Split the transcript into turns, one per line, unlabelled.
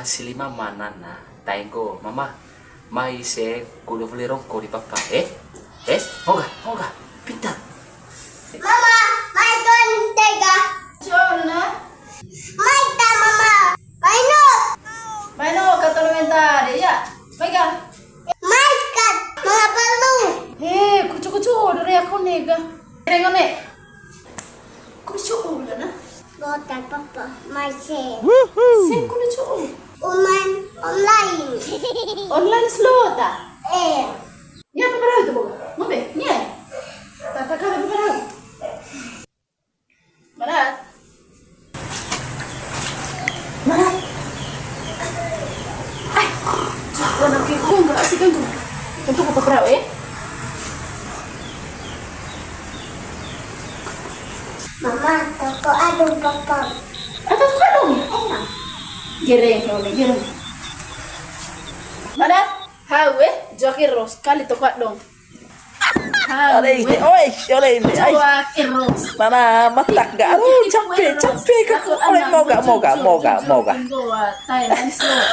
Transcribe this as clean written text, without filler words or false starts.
silima manana taingo mama mai se kudu vlirong ko di papa moga pintar.
Mama, mai tuan tega.
Chona.
Mai ta mama. Mai no.
Maino katulungan ya. Baiklah.
Mai kat. Mga perlu.
Kucu dari aku nega. Rengone. Kucu ulah na.
Gotan papa. Mai se.
Sen kucu.
Uman online.
Online slow ta.
Ya
apa parah itu boga? Ngobe, nia. Tata kada apa parah. Marat. Ay. Sakwa na kiko enggak asik kan tuh. Tentu apa parah
Mama, toko aduh papa.
Atau tuh dong ya? Gereng, gereng. Marat. Hawe, joki ros kali tokak dong.
Oleh ini, oleh ini.
Joki ros.
Mana matak gak? Aduh, capek, capek. Oleh moga.
Thailand slow.